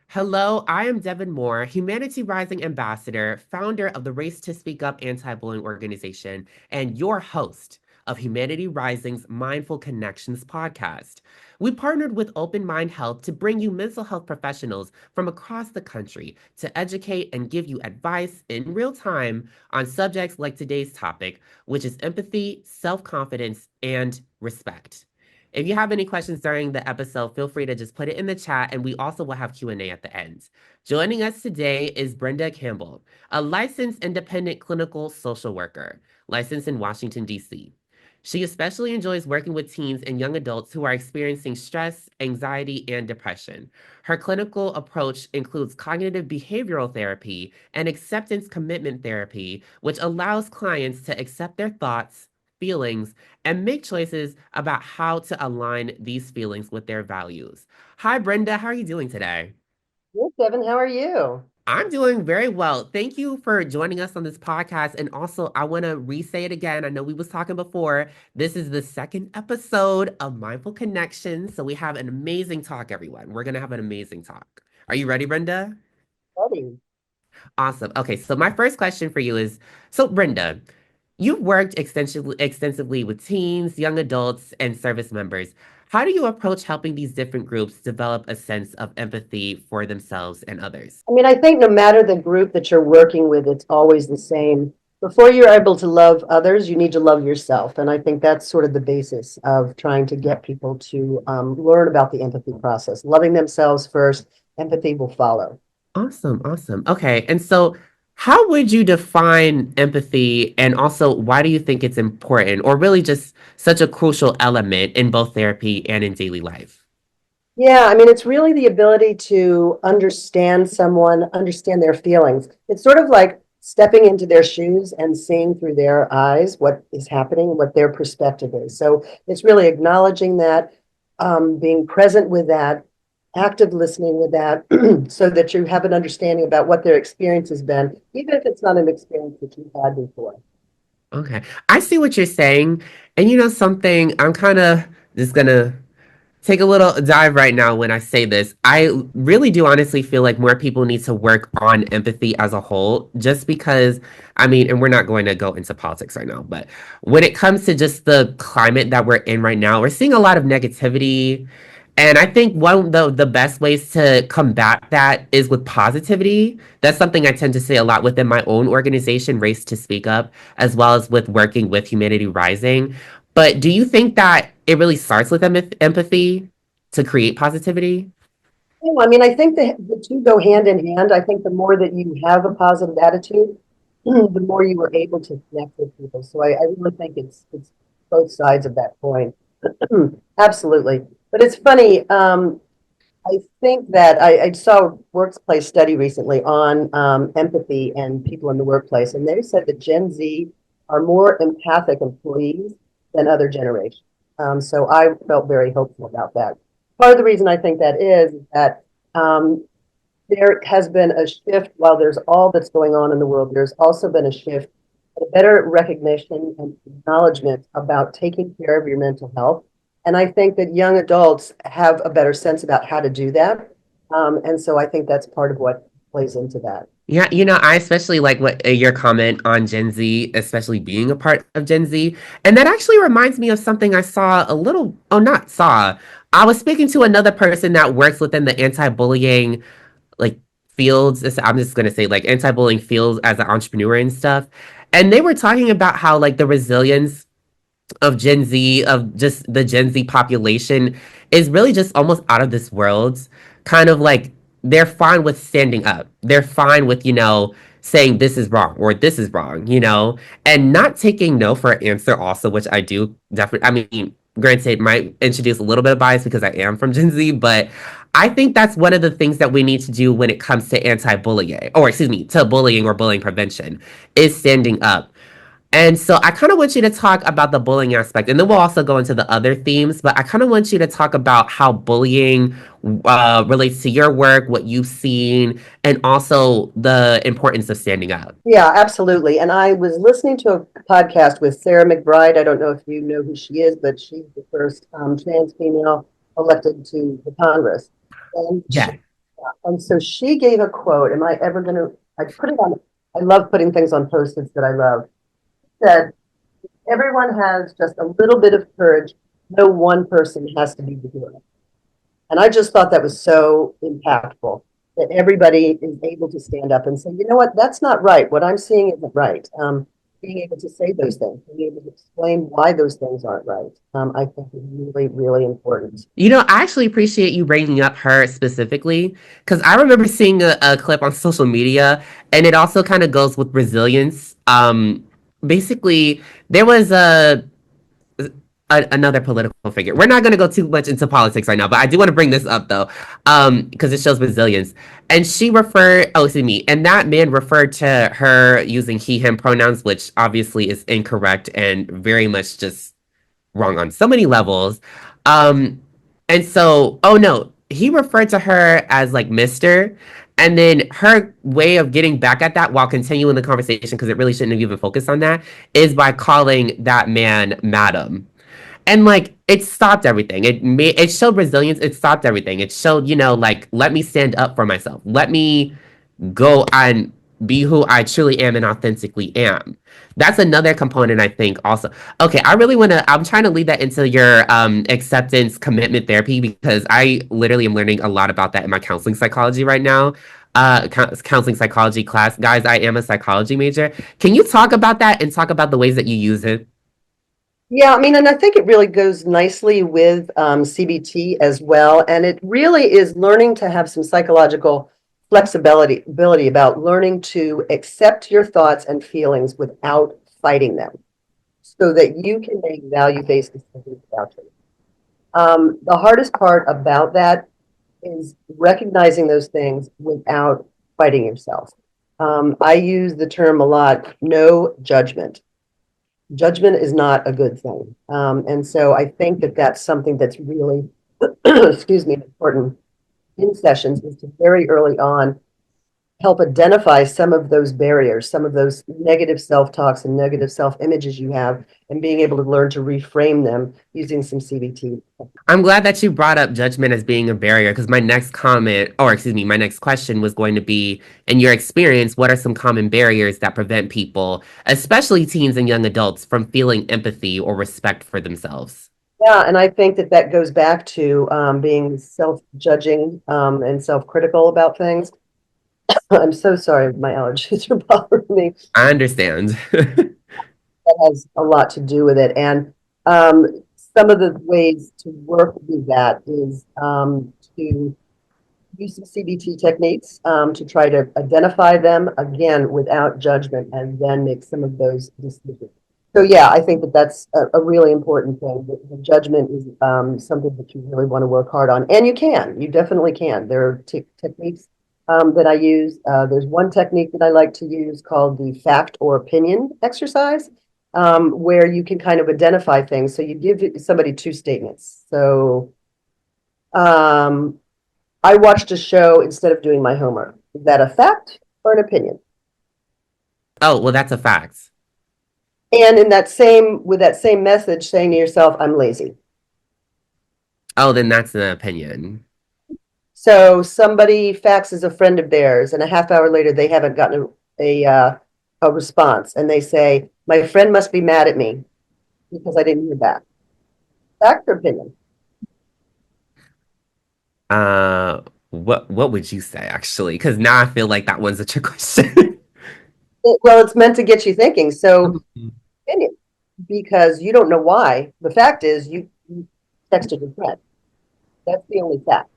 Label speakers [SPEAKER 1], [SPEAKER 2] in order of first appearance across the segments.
[SPEAKER 1] Hello, I am Devin Moore, Humanity Rising Ambassador, founder of the Race to Speak Up anti-bullying organization, and your host of Humanity Rising's Mindful Connections podcast. We partnered with Open Mind Health to bring you mental health professionals from across the country to educate and give you advice in real time on subjects like today's topic, which is empathy, self-confidence, and respect. If you have any questions during the episode, feel free to just put it in the chat, and we also will have Q&A at the end. Joining us today is Brenda Campbell, a licensed independent clinical social worker, licensed in Washington, D.C. She especially enjoys working with teens and young adults who are experiencing stress, anxiety, and depression. Her clinical approach includes cognitive behavioral therapy and acceptance commitment therapy, which allows clients to accept their thoughts, feelings, and make choices about how to align these feelings with their values. Hi, Brenda. How are you doing today?
[SPEAKER 2] Yes, Devin, how are you?
[SPEAKER 1] I'm doing very well. Thank you for joining us on this podcast. And also, I want to re-say it again. I know we was talking before. This is the second episode of Mindful Connections. So we have an amazing talk, everyone. We're going to have an amazing talk. Are you ready, Brenda?
[SPEAKER 2] Buddy.
[SPEAKER 1] Awesome. Okay, so my first question for you is, so Brenda, you've worked extensively with teens, young adults, and service members. How do you approach helping these different groups develop a sense of empathy for themselves and others?
[SPEAKER 2] I mean, I think no matter the group that you're working with, it's always the same. Before you're able to love others, you need to love yourself. And I think that's sort of the basis of trying to get people to learn about the empathy process. Loving themselves first, empathy will follow.
[SPEAKER 1] Awesome, awesome. Okay, and so how would you define empathy, and also why do you think it's important, or really just such a crucial element in both therapy and in daily life?
[SPEAKER 2] Yeah, I mean, it's really the ability to understand someone, understand their feelings. It's sort of like stepping into their shoes and seeing through their eyes what is happening, what their perspective is. So it's really acknowledging that, being present with that, active listening with that, so that you have an understanding about what their experience has been, even if it's not an experience that you've had before.
[SPEAKER 1] Okay, I see what you're saying, and you know something, I'm kind of just gonna take a little dive right now when I say this. I really do honestly feel like more people need to work on empathy as a whole, just because, I mean, and we're not going to go into politics right now, but when it comes to just the climate that we're in right now, we're seeing a lot of negativity. And I think one of the best ways to combat that is with positivity. That's something I tend to say a lot within my own organization, Race to Speak Up, as well as with working with Humanity Rising. But do you think that it really starts with empathy to create positivity?
[SPEAKER 2] Oh, I mean, I think the two go hand in hand. I think the more that you have a positive attitude, the more you are able to connect with people. So I really think it's both sides of that coin. Absolutely. But it's funny. I think that I saw a workplace study recently on empathy and people in the workplace, and they said that Gen Z are more empathic employees than other generations. So I felt very hopeful about that. Part of the reason I think that is that um, there has been a shift while there's all that's going on in the world. There's also been a shift, a better recognition and acknowledgement about taking care of your mental health. And I think that young adults have a better sense about how to do that. And so I think that's part of what plays into that.
[SPEAKER 1] Yeah, you know, I especially like what your comment on Gen Z, especially being a part of Gen Z. And that actually reminds me of something I saw a little, oh, not saw. I was speaking to another person that works within the anti-bullying like fields. I'm just gonna say like anti-bullying fields as an entrepreneur and stuff. And they were talking about how like the resilience of Gen Z, of just the Gen Z population, is really just almost out of this world. Kind of like they're fine with standing up. They're fine with, saying this is wrong or this is wrong, and not taking no for an answer, also, which I do definitely, I mean, granted, might introduce a little bit of bias because I am from Gen Z, but I think that's one of the things that we need to do when it comes to anti bullying, or excuse me, to bullying or bullying prevention, is standing up. And so I kind of want you to talk about the bullying aspect, and then we'll also go into the other themes. But I kind of want you to talk about how bullying relates to your work, what you've seen, and also the importance of standing up.
[SPEAKER 2] Yeah, absolutely. And I was listening to a podcast with Sarah McBride. I don't know if you know who she is, but she's the first trans female elected to the Congress. And she
[SPEAKER 1] Yeah.
[SPEAKER 2] And so she gave a quote. Am I ever going to? I put it on. I love putting things on post-its that I love. Said everyone has just a little bit of courage. No one person has to be the hero. And I just thought that was so impactful that everybody is able to stand up and say, you know what, that's not right. What I'm seeing isn't right. Being able to say those things, being able to explain why those things aren't right, I think is really, really important.
[SPEAKER 1] I actually appreciate you bringing up her specifically because I remember seeing a clip on social media, and it also kind of goes with resilience. Basically, there was another political figure. We're not going to go too much into politics right now, but I do want to bring this up though, because it shows resilience. And she referred, oh, excuse me, and that man referred to her using he/him pronouns, which obviously is incorrect and very much just wrong on so many levels. Um, and so, oh no, he referred to her as like Mister. And then her way of getting back at that while continuing the conversation, because it really shouldn't have even focused on that, is by calling that man Madam. And like it stopped everything. It showed resilience. It stopped everything. It showed, like let me stand up for myself. Let me go and be who I truly am and authentically am. That's another component I think also. Okay, I'm trying to lead that into your acceptance commitment therapy because I literally am learning a lot about that in my counseling psychology right now. Counseling psychology class. Guys, I am a psychology major. Can you talk about that and talk about the ways that you use it?
[SPEAKER 2] Yeah, I mean, and I think it really goes nicely with CBT as well. And it really is learning to have some psychological flexibility ability about learning to accept your thoughts and feelings without fighting them so that you can make value-based decisions about them. The hardest part about that is recognizing those things without fighting yourself. I use the term a lot, no judgment. Judgment is not a good thing. And so I think that that's something that's really, excuse me, important in sessions is to very early on help identify some of those barriers, some of those negative self-talks and negative self-images you have, and being able to learn to reframe them using some CBT.
[SPEAKER 1] I'm glad that you brought up judgment as being a barrier because my next comment, or excuse me, my next question was going to be, in your experience, what are some common barriers that prevent people, especially teens and young adults, from feeling empathy or respect for themselves?
[SPEAKER 2] Yeah, and I think that that goes back to being self-judging and self-critical about things. I'm so sorry, my allergies are bothering me.
[SPEAKER 1] I understand.
[SPEAKER 2] That has a lot to do with it. And some of the ways to work with that is to use some CBT techniques to try to identify them again without judgment and then make some of those decisions. So yeah, I think that that's a really important thing. The judgment is something that you really want to work hard on, and you definitely can. There are techniques that I use. There's one technique that I like to use called the fact or opinion exercise, where you can kind of identify things. So you give somebody two statements. So um, I watched a show instead of doing my homework. Is that a fact or an opinion?
[SPEAKER 1] Oh, well, that's a fact.
[SPEAKER 2] And with that same message, saying to yourself, I'm lazy.
[SPEAKER 1] Oh, then that's an opinion.
[SPEAKER 2] So somebody faxes a friend of theirs, and a half hour later, they haven't gotten a response, and they say, my friend must be mad at me because I didn't hear back. Fact or opinion?
[SPEAKER 1] Uh, what would you say actually? Because now I feel like that one's a trick question.
[SPEAKER 2] Well, it's meant to get you thinking. So opinion, because you don't know why. The fact is, you texted your friend. That's the only fact.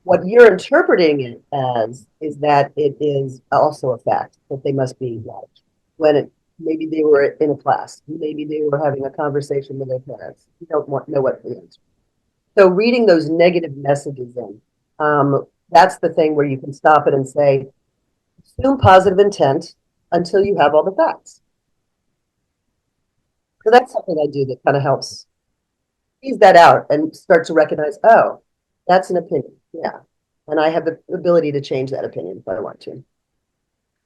[SPEAKER 2] What you're interpreting it as is that it is also a fact that they must be liked. When maybe they were in a class, maybe they were having a conversation with their parents. You don't know what the answer. So reading those negative messages in, that's the thing where you can stop it and say, assume positive intent until you have all the facts. So that's something I do that kind of helps tease that out and start to recognize, oh, that's an opinion. Yeah. And I have the ability to change that opinion if I want to.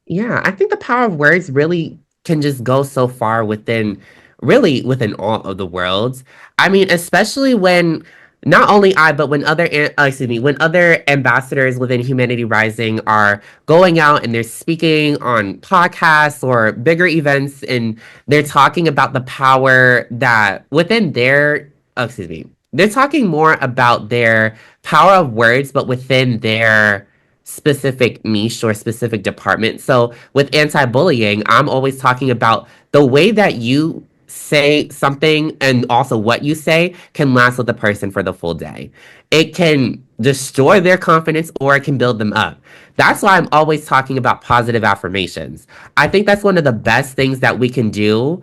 [SPEAKER 1] Yeah, I think the power of words really can just go so far within, really within all of the worlds. I mean, especially when not only I, but when when other ambassadors within Humanity Rising are going out and they're speaking on podcasts or bigger events, and they're talking about the power that within they're talking more about their power of words, but within their specific niche or specific department. So with anti-bullying, I'm always talking about the way that you say something and also what you say can last with the person for the full day. It can destroy their confidence or it can build them up. That's why I'm always talking about positive affirmations. I think that's one of the best things that we can do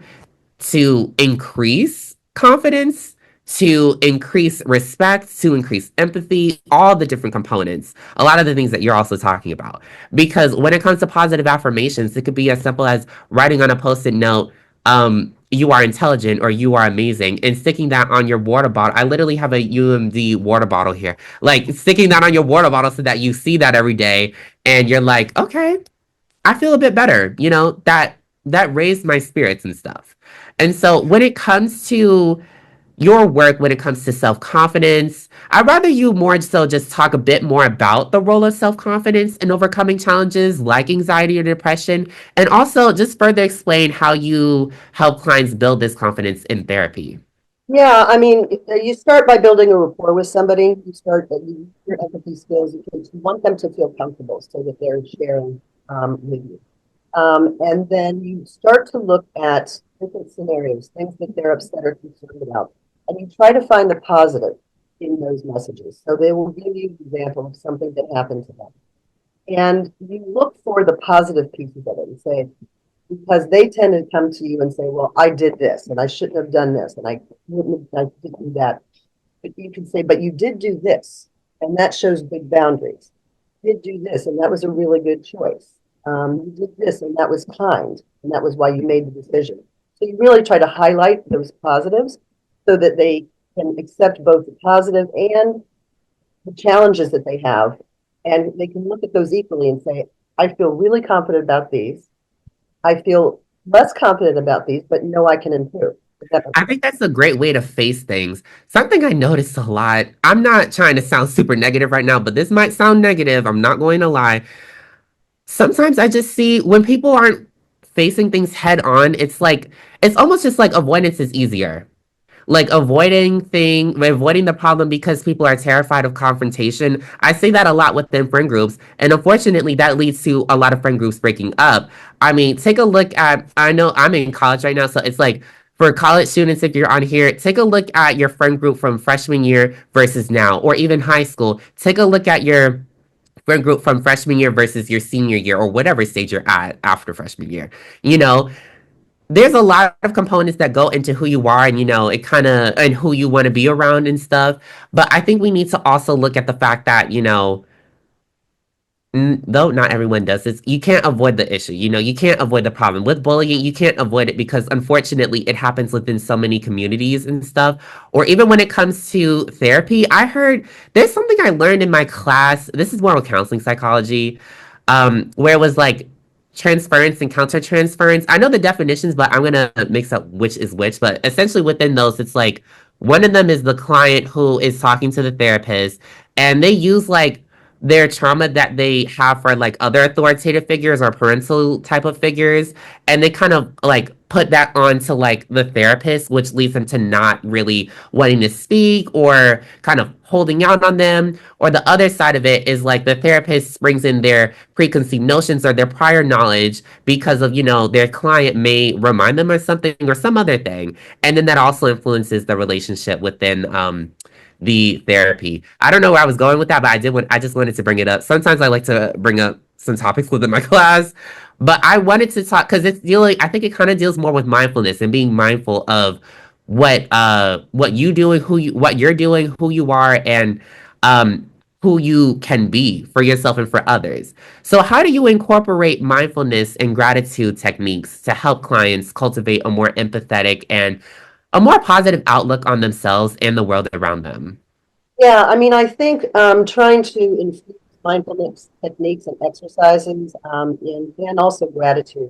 [SPEAKER 1] to increase confidence, to increase respect, to increase empathy, all the different components. A lot of the things that you're also talking about. Because when it comes to positive affirmations, it could be as simple as writing on a post it note, you are intelligent or you are amazing, and sticking that on your water bottle. I literally have a UMD water bottle here. Like sticking that on your water bottle so that you see that every day and you're like, okay, I feel a bit better, that raised my spirits and stuff. And so when it comes to your work, when it comes to self-confidence, I'd rather you more so just talk a bit more about the role of self-confidence in overcoming challenges like anxiety or depression, and also just further explain how you help clients build this confidence in therapy.
[SPEAKER 2] Yeah, I mean, you start by building a rapport with somebody. You start your empathy skills. You want them to feel comfortable so that they're sharing with you. And then you start to look at different scenarios, things that they're upset or concerned about. And you try to find the positive in those messages. So they will give you an example of something that happened to them. And you look for the positive pieces of it and say, because they tend to come to you and say, well, I did this and I shouldn't have done this and I didn't do that. But you can say, but you did do this. And that shows big boundaries. You did do this, and that was a really good choice. You did this, and that was kind, and that was why you made the decision. So you really try to highlight those positives so that they can accept both the positive and the challenges that they have, and they can look at those equally and say, I feel really confident about these. I feel less confident about these, but know I can improve.
[SPEAKER 1] I think that's a great way to face things. Something I noticed a lot. I'm not trying to sound super negative right now, but this might sound negative. I'm not going to lie. Sometimes I just see when people aren't facing things head on, it's almost just like avoidance is easier. Like avoiding the problem because people are terrified of confrontation. I see that a lot within friend groups, and unfortunately that leads to a lot of friend groups breaking up. I mean, take a look at I know I'm in college right now, so it's like for college students, if you're on here, take a look at your friend group from freshman year versus now, or even high school. Take a look at your friend group from freshman year versus your senior year, or whatever stage you're at after freshman year. You know, there's a lot of components that go into who you are, and it kind of and who you want to be around and stuff. But I think we need to also look at the fact that though not everyone does this, you can't avoid the issue. You can't avoid the problem with bullying. You can't avoid it because unfortunately it happens within so many communities and stuff. Or even when it comes to therapy, I heard there's something I learned in my class. This is more of counseling psychology, where it was like transference and countertransference. I know the definitions, but I'm gonna mix up which is which. But essentially within those, it's like one of them is the client who is talking to the therapist, and they use like their trauma that they have for like other authoritative figures or parental type of figures, and they kind of like put that onto like the therapist, which leads them to not really wanting to speak or kind of holding out on them. Or the other side of it is like the therapist brings in their preconceived notions or their prior knowledge because of their client may remind them of something or some other thing, and then that also influences the relationship within the therapy. I don't know where I was going with that, but I just wanted to bring it up. Sometimes I like to bring up some topics within my class, but I wanted to talk because I think it kind of deals more with mindfulness and being mindful of what you doing, what you're doing, who you are, and who you can be for yourself and for others. So how do you incorporate mindfulness and gratitude techniques to help clients cultivate a more empathetic and a more positive outlook on themselves and the world around them?
[SPEAKER 2] Yeah, I mean, I think trying to infuse mindfulness techniques and exercises and also gratitude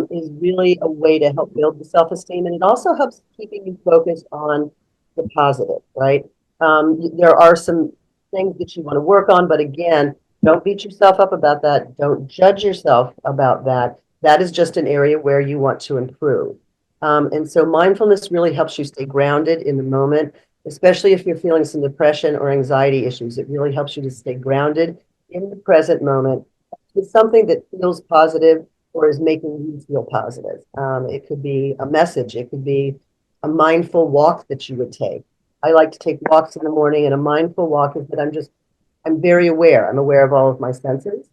[SPEAKER 2] is really a way to help build the self-esteem. And it also helps keeping you focused on the positive, right? There are some things that you want to work on, but again, don't beat yourself up about that. Don't judge yourself about that. That is just an area where you want to improve. And so mindfulness really helps you stay grounded in the moment, especially if you're feeling some depression or anxiety issues. It really helps you to stay grounded in the present moment with something that feels positive or is making you feel positive. It could be a message, it could be a mindful walk that you would take. I like to take walks in the morning, and a mindful walk is that I'm very aware. I'm aware of all of my senses.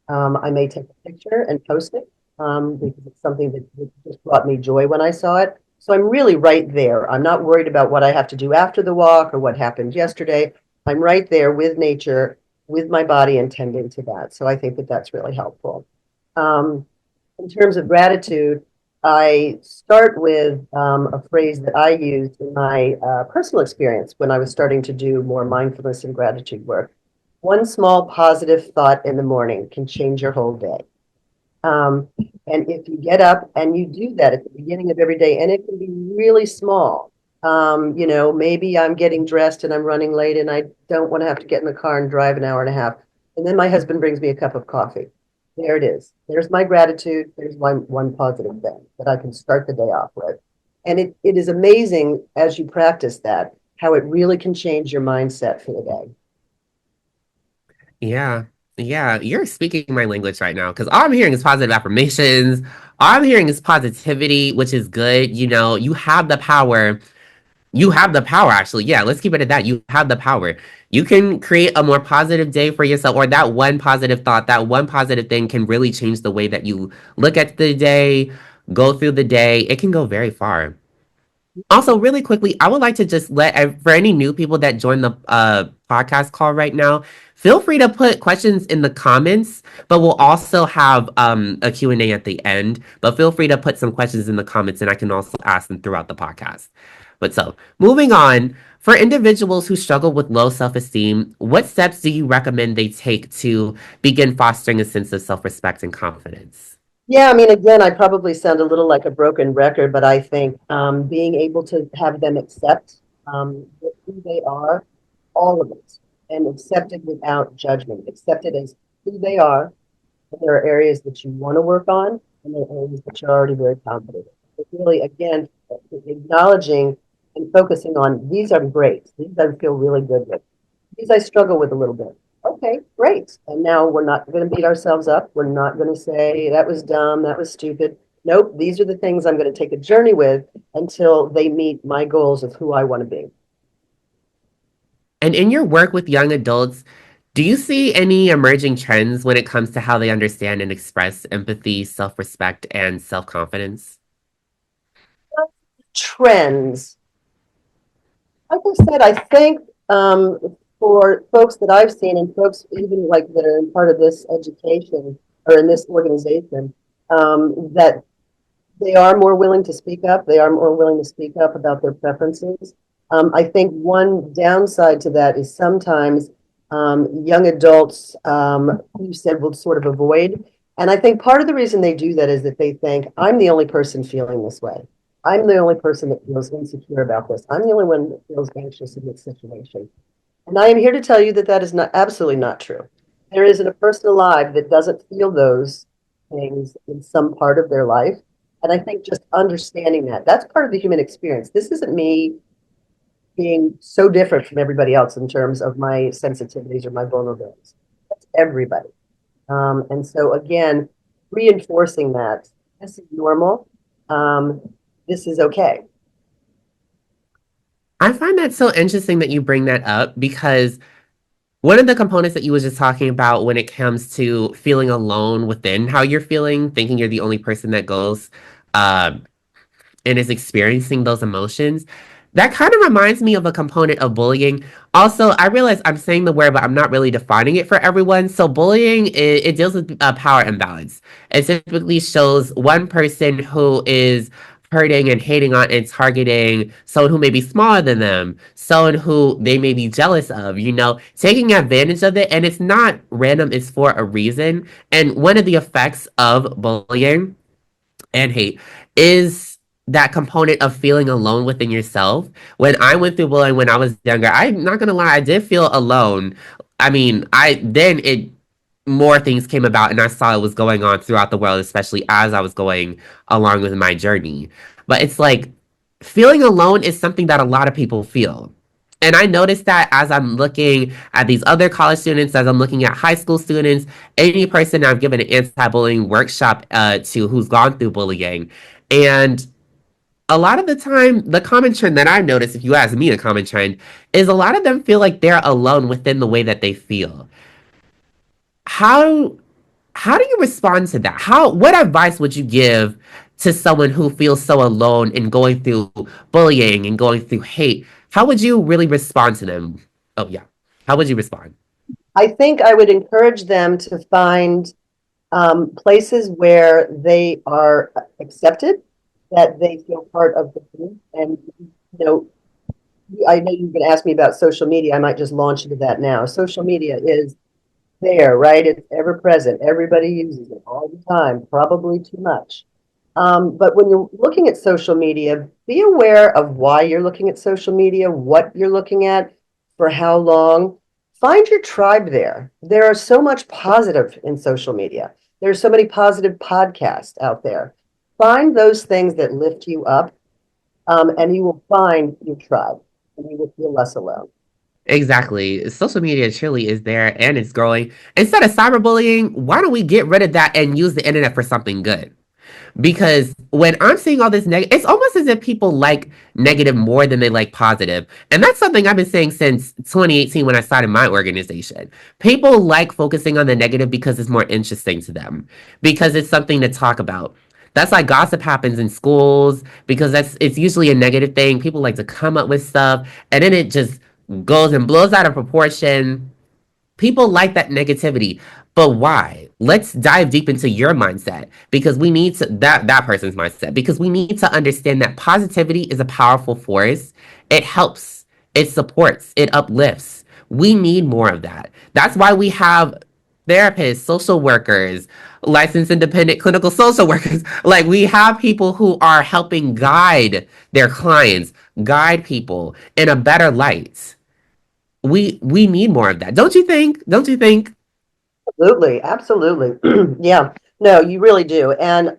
[SPEAKER 2] I may take a picture and post it because it's something that just brought me joy when I saw it. So I'm really right there. I'm not worried about what I have to do after the walk or what happened yesterday. I'm right there with nature, with my body, and tending to that. So I think that that's really helpful. Um, in terms of gratitude, I start with a phrase that I used in my personal experience when I was starting to do more mindfulness and gratitude work. One small positive thought in the morning can change your whole day. Um, and if you get up and you do that at the beginning of every day, and it can be really small, maybe I'm getting dressed and I'm running late and I don't want to have to get in the car and drive an hour and a half. And then my husband brings me a cup of coffee. There it is. There's my gratitude. There's my one positive thing that I can start the day off with. And it is amazing as you practice that, how it really can change your mindset for the day.
[SPEAKER 1] Yeah. Yeah. You're speaking my language right now because all I'm hearing is positive affirmations. All I'm hearing is positivity, which is good. You have the power. You have the power, actually. Yeah, let's keep it at that. You have the power. You can create a more positive day for yourself, or that one positive thought, that one positive thing can really change the way that you look at the day, go through the day. It can go very far. Also, really quickly, I would like to just for any new people that join the podcast call right now, feel free to put questions in the comments, but we'll also have a Q&A at the end. But feel free to put some questions in the comments, and I can also ask them throughout the podcast. But so, moving on, for individuals who struggle with low self-esteem, what steps do you recommend they take to begin fostering a sense of self-respect and confidence?
[SPEAKER 2] Yeah, I mean, again, I probably sound a little like a broken record, but I think being able to have them accept who they are, all of it, and accept it without judgment, accept it as who they are. And there are areas that you want to work on, and there are areas that you're already very confident in. But really, again, acknowledging and focusing on these are great, these I feel really good with, these I struggle with a little bit. Okay, great. And now we're not going to beat ourselves up. We're not going to say that was dumb, that was stupid. Nope, these are the things I'm going to take a journey with until they meet my goals of who I want to be.
[SPEAKER 1] And in your work with young adults, do you see any emerging trends when it comes to how they understand and express empathy, self respect, and self confidence?
[SPEAKER 2] Trends. Like I said, I think for folks that I've seen and folks even like that are in part of this education or in this organization, that they are more willing to speak up. They are more willing to speak up about their preferences. I think one downside to that is sometimes young adults, you said, will sort of avoid. And I think part of the reason they do that is that they think, I'm the only person feeling this way. I'm the only person that feels insecure about this. I'm the only one that feels anxious in this situation. And I am here to tell you that that is not absolutely not true. There isn't a person alive that doesn't feel those things in some part of their life. And I think just understanding that, that's part of the human experience. This isn't me being so different from everybody else in terms of my sensitivities or my vulnerabilities. That's everybody. And so again, reinforcing that this is normal. Um, this is okay.
[SPEAKER 1] I find that so interesting that you bring that up because one of the components that you was just talking about when it comes to feeling alone within how you're feeling, thinking you're the only person that goes, uh, and is experiencing those emotions. That kind of reminds me of a component of bullying. Also, I realize I'm saying the word, but I'm not really defining it for everyone. So, bullying it deals with power imbalance. It typically shows one person who is hurting and hating on and targeting someone who may be smaller than them, someone who they may be jealous of, taking advantage of it. And it's not random, it's for a reason. And one of the effects of bullying and hate is that component of feeling alone within yourself. When I went through bullying when I was younger, I'm not gonna lie, I did feel alone. I mean, I then it more things came about and I saw it was going on throughout the world, especially as I was going along with my journey. But it's like feeling alone is something that a lot of people feel. And I noticed that as I'm looking at these other college students, as I'm looking at high school students, any person I've given an anti-bullying workshop to who's gone through bullying. And a lot of the time, the common trend that I've noticed, if you ask me, the common trend is a lot of them feel like they're alone within the way that they feel. How how do you respond to that? How what advice would you give to someone who feels so alone and going through bullying and going through hate? How would you really respond to them? Oh yeah. How would you respond?
[SPEAKER 2] I think I would encourage them to find places where they are accepted, that they feel part of the group. And, you know, I know you're going to ask me about social media. I might just launch into that now. Social media is there, right? It's ever present. Everybody uses it all the time, probably too much. But when you're looking at social media, be aware of why you're looking at social media, what you're looking at, for how long. Find your tribe there. There are so much positive in social media. There are so many positive podcasts out there. Find those things that lift you up, and you will find your tribe, and you will feel less alone.
[SPEAKER 1] Exactly. Social media truly is there and it's growing. Instead of cyberbullying, why don't we get rid of that and use the internet for something good? Because when I'm seeing all this negative, it's almost as if people like negative more than they like positive. And that's something I've been saying since 2018 when I started my organization. People like focusing on the negative because it's more interesting to them, because it's something to talk about. That's why gossip happens in schools because it's usually a negative thing. People like to come up with stuff and then it just goes and blows out of proportion. People like that negativity, but why? Let's dive deep into your mindset because we need to that person's mindset because we need to understand that positivity is a powerful force. It helps, it supports, it uplifts. We need more of that. That's why we have therapists, social workers, licensed independent clinical social workers. Like we have people who are helping guide their clients, guide people in a better light. We need more of that. Don't you think? Don't you think?
[SPEAKER 2] Absolutely, absolutely. Yeah, no, you really do. And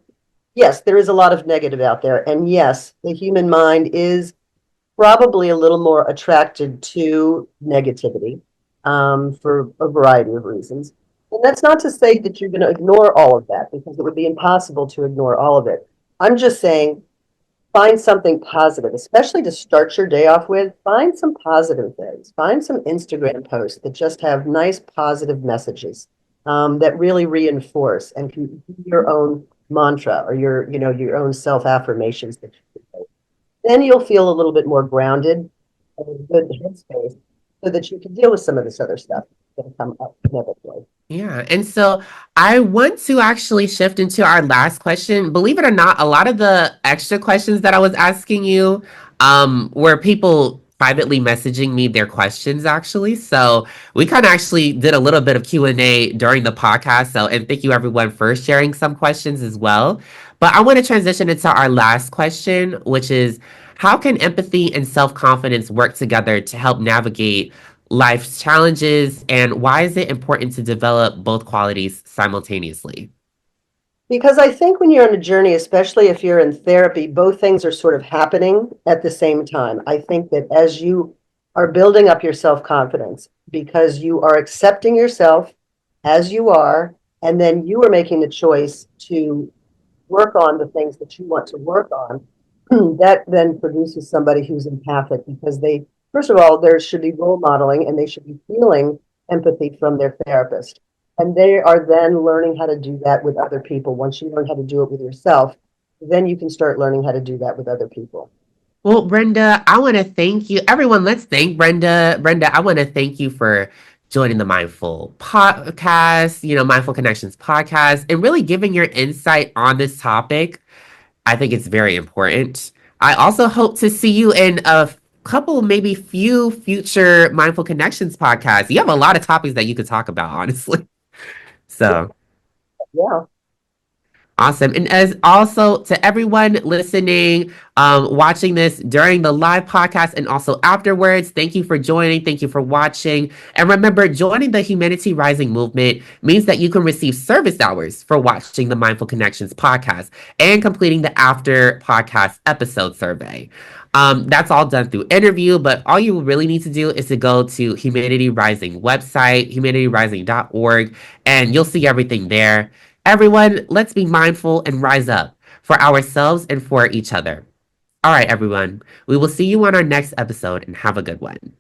[SPEAKER 2] yes, there is a lot of negative out there. And yes, the human mind is probably a little more attracted to negativity, for a variety of reasons. And that's not to say that you're going to ignore all of that because it would be impossible to ignore all of it. I'm just saying find something positive, especially to start your day off with. Find some positive things. Find some Instagram posts that just have nice positive messages, that really reinforce and can be your own mantra or your own self affirmations that you can. Then you'll feel a little bit more grounded and in a good headspace so that you can deal with some of this other stuff that'll come up inevitably.
[SPEAKER 1] Yeah. And so I want to actually shift into our last question. Believe it or not, a lot of the extra questions that I was asking you were people privately messaging me their questions actually. So we kind of actually did a little bit of Q&A during the podcast. So and thank you everyone for sharing some questions as well. But I want to transition into our last question, which is how can empathy and self-confidence work together to help navigate life's challenges, and why is it important to develop both qualities simultaneously?
[SPEAKER 2] Because I think when you're on a journey, especially if you're in therapy, both things are sort of happening at the same time. I think that as you are building up your self confidence, because you are accepting yourself as you are, and then you are making the choice to work on the things that you want to work on, that then produces somebody who's empathic because they, first of all, there should be role modeling and they should be feeling empathy from their therapist. And they are then learning how to do that with other people. Once you learn how to do it with yourself, then you can start learning how to do that with other people.
[SPEAKER 1] Well, Brenda, I want to thank you. Everyone, let's thank Brenda. Brenda, I want to thank you for joining the Mindful podcast, Mindful Connections podcast, and really giving your insight on this topic. I think it's very important. I also hope to see you in a couple, maybe few future Mindful Connections podcasts. You have a lot of topics that you could talk about, honestly. So,
[SPEAKER 2] Yeah.
[SPEAKER 1] Awesome. And as also to everyone listening, watching this during the live podcast and also afterwards, thank you for joining. Thank you for watching. And remember, joining the Humanity Rising movement means that you can receive service hours for watching the Mindful Connections podcast and completing the after podcast episode survey. That's all done through interview, but all you really need to do is to go to Humanity Rising website, humanityrising.org, and you'll see everything there. Everyone, let's be mindful and rise up for ourselves and for each other. All right, everyone. We will see you on our next episode and have a good one.